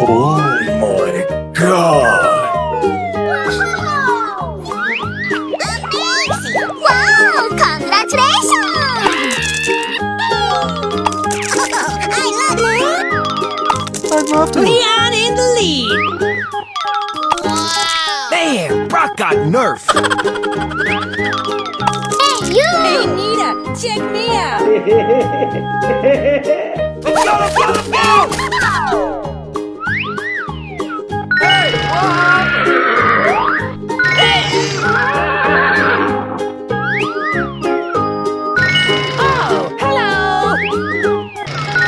Oh my God! Amazing! Wow! Congratulations! I'd love to. Leon in the lead. Wow! Man, Brock got nerfed. Hey, you! Hey, Nita, check me out. Let's go, let's go, let's go! Hey, what Oh, hello.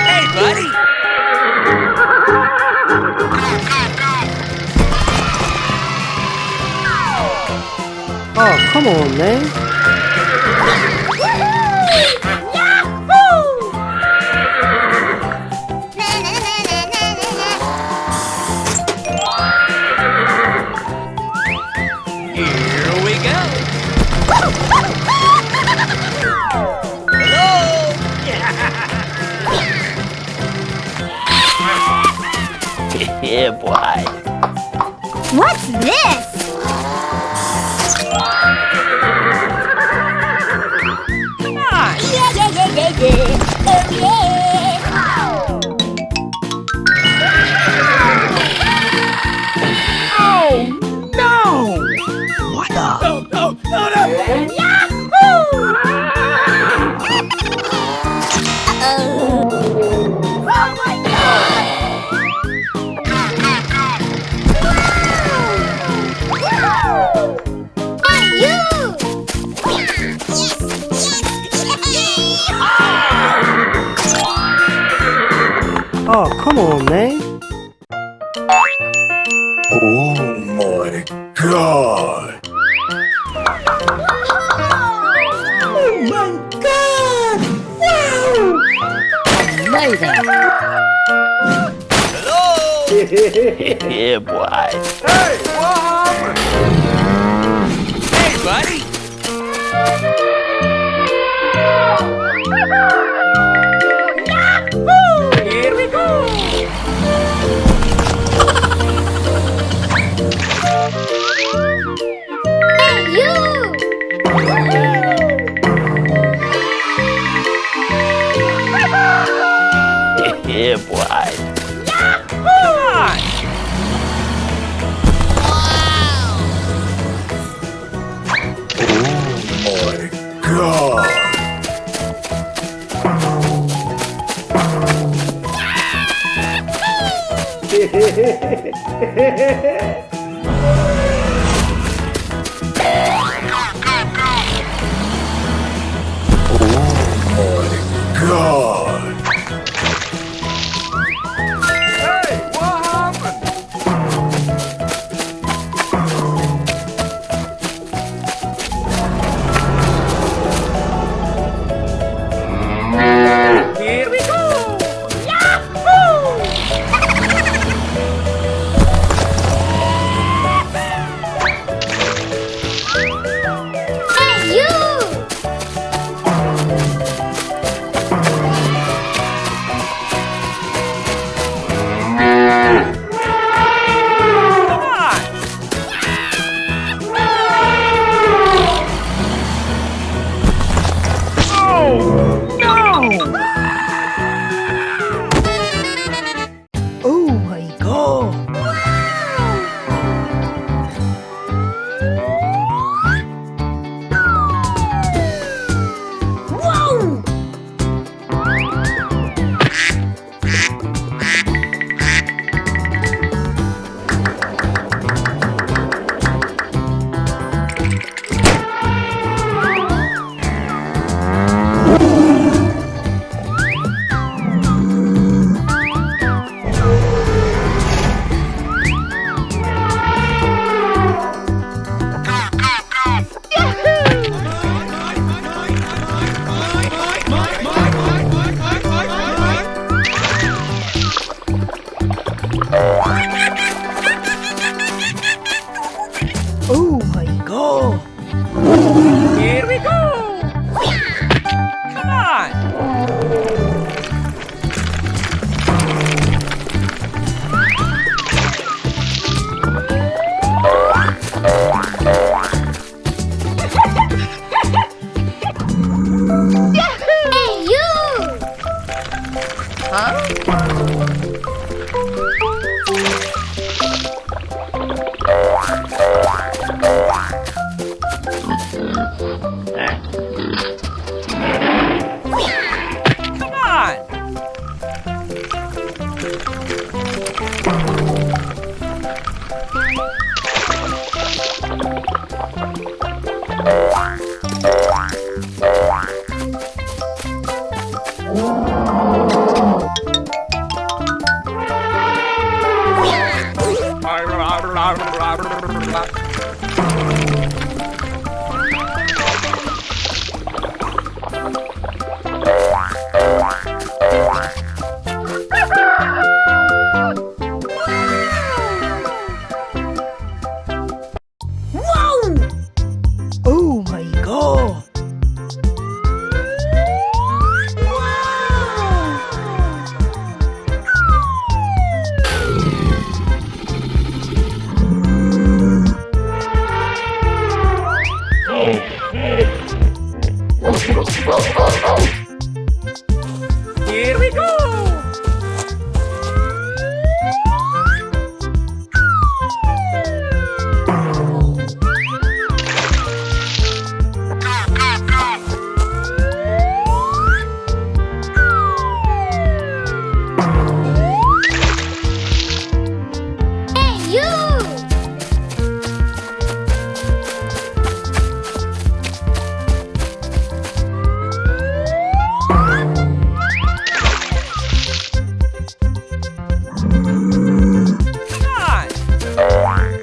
Hey, buddy! Oh, come on, man. Here we go! Hello! Yeah, boy. What's this? Ah, yeah. Oh, yeah. Oh, no! What the? No! Hey, you! Oh, come on, man. Oh my God! Amazing. Hello! Yeah, boy. Hey, what happened? Hey, buddy! Here we go. Hey, you! Yeah, boy. Come on. Oh my God! Oh my God! Hey, what happened? Here we go. Yahoo! Hey, you! Come on! Oh my god! Here we go! Hey, you! Come on!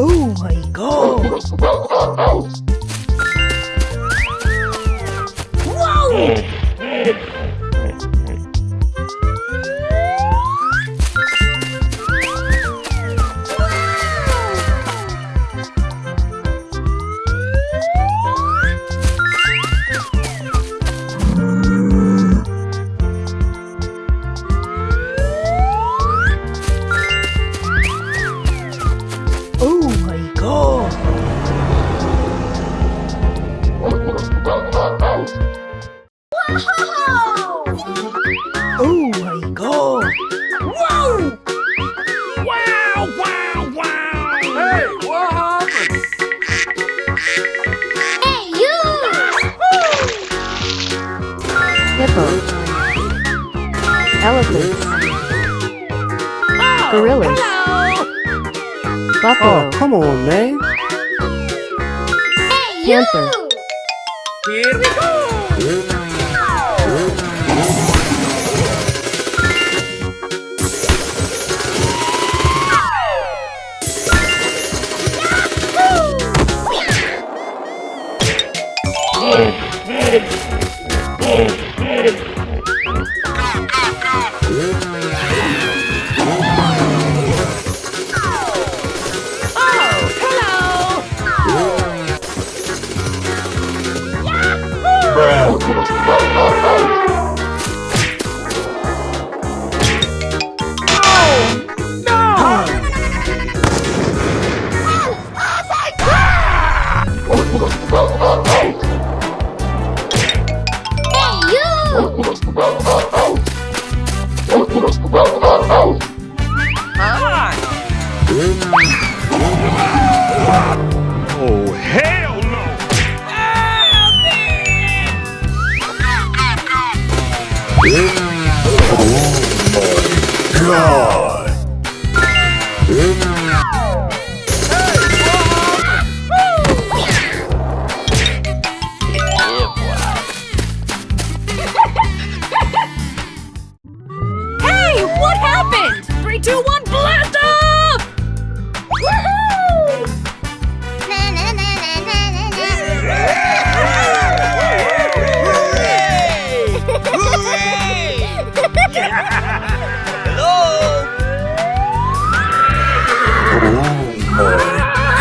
Oh my god! Oh my god! Oh my god! Wow, wow, wow! Hey, what happened? Hey, you! Hippo, elephant, gorillas, buffalo, Oh, come on, man. Hey, Panther. you! Here we go! Hey,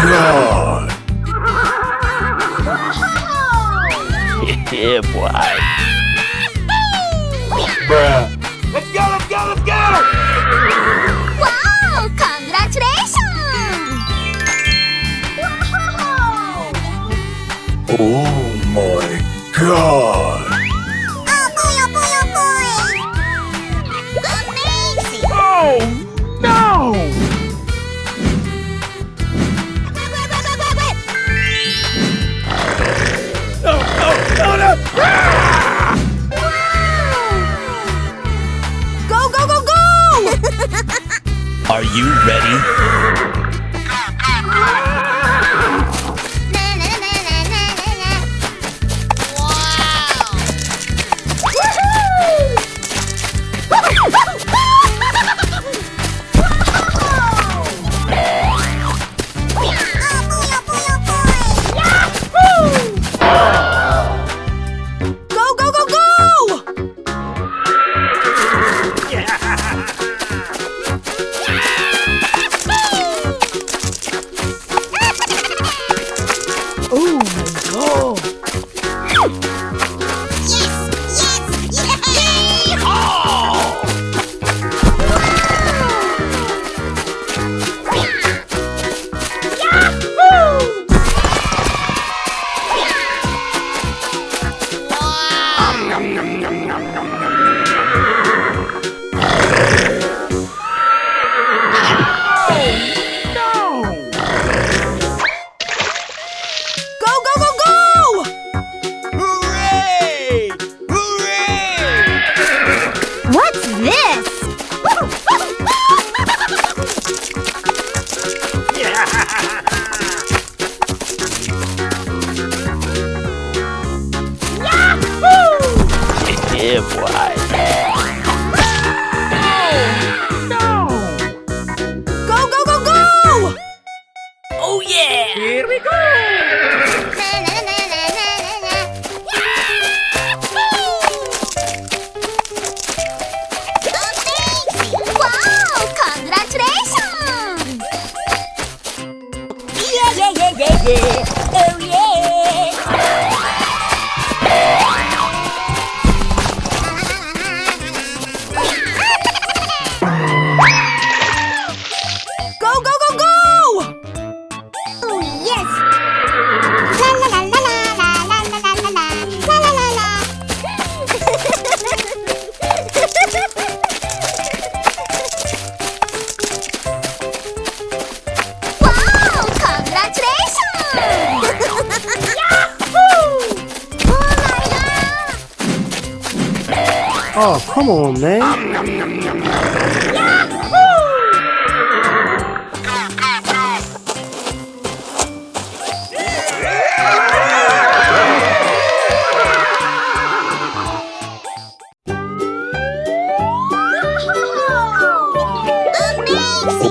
God! Yeah, boy. Bruh! Let's go, let's go, let's go! Wow! Congratulations! Oh my God! Amazing! Oh, no! Go, go, go, go! Are you ready? Go, go, go, go! Go, go, go, go! Hooray! Hooray! What's this? Yeah, boy. Go, go, go, go! Oh, yeah! Here we go! Wow! Congratulations! Yeah, yeah, yeah, yeah, yeah. Oh, yeah. Go, go, go, go! Oh, yes! La la la la la la la la la la la la la la. Wow! Congratulations! Yahoo! Oh my God! Oh, come on, man. Amazing!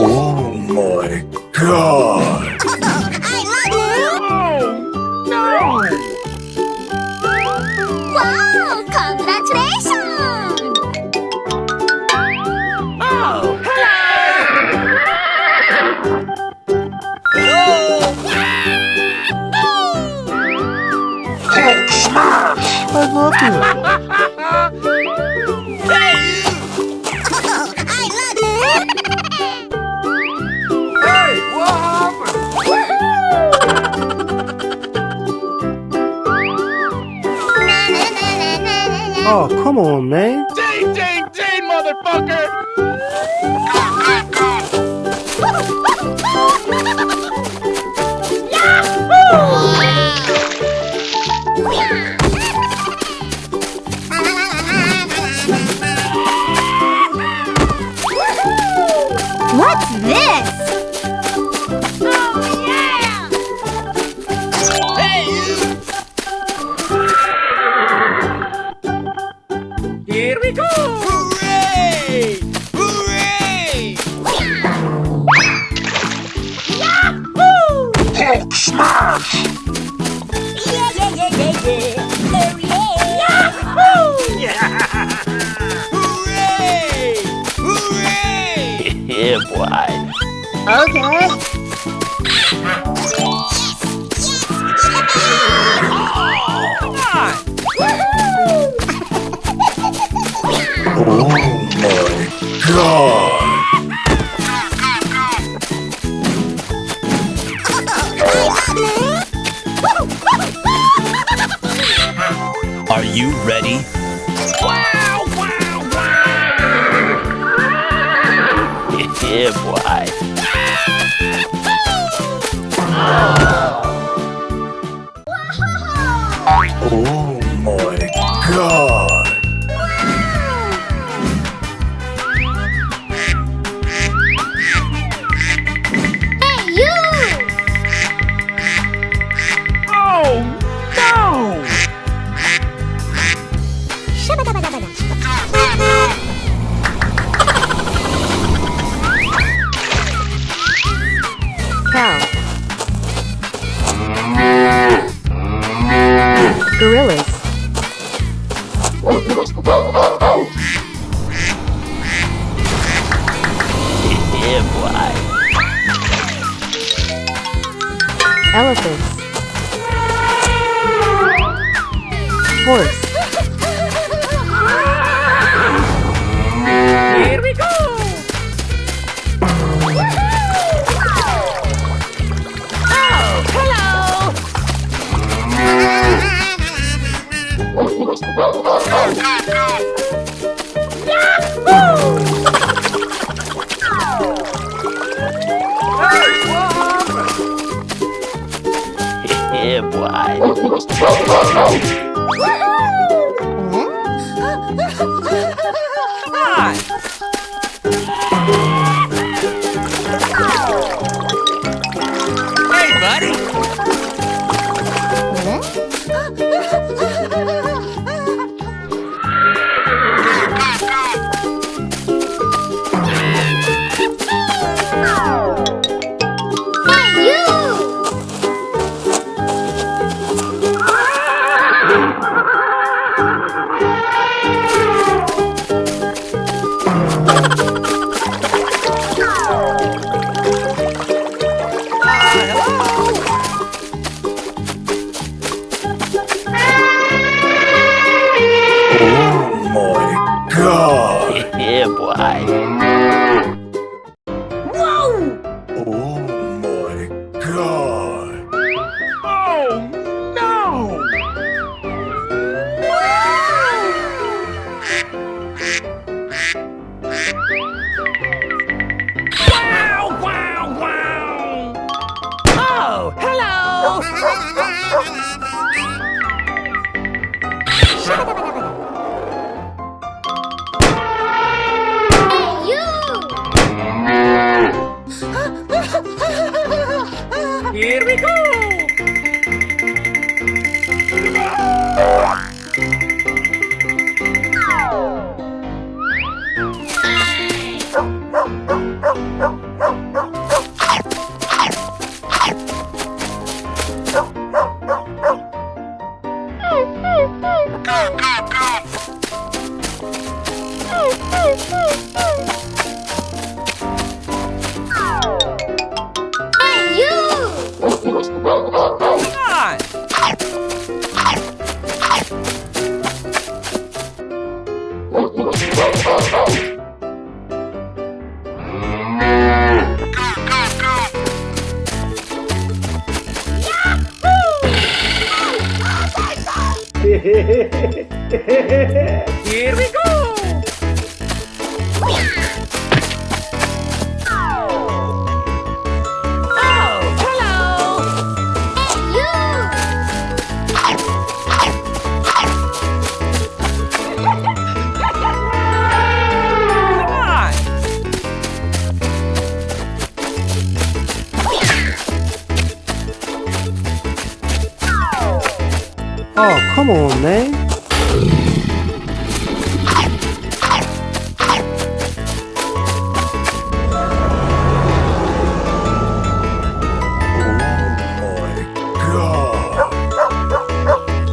Oh my God! I love you! Wow! Congratulations! Oh, I'd love to. I love you! Hey, what happened? Oh, come on, man. Ding, motherfucker! What's this? Oh, yeah! Hey, you! Here we go! Hooray! Hooray! Hulk smash! Yeah, yeah, yeah, yeah, yeah. Oh, yeah. Hooray! Hooray! yeah, boy. Okay. you ready? Wow, wow, wow! Yeah, boy. Oh my god! Hey, you! Oh, no! Cow. Gorillas. Yeah, boy. Elephants. Horse. Here we go! Oh, hello! Yeah, boy. Hi! Hey, buddy! Hey, you! Oh my god! Yeah, boy. Oh my god! Oh, no! Wow, wow, wow! Oh, hello! Hey, you! Here we go! Hey, you! Hi! Here we go! Oh, hello! Hey, you! Come on! Oh, come on, man.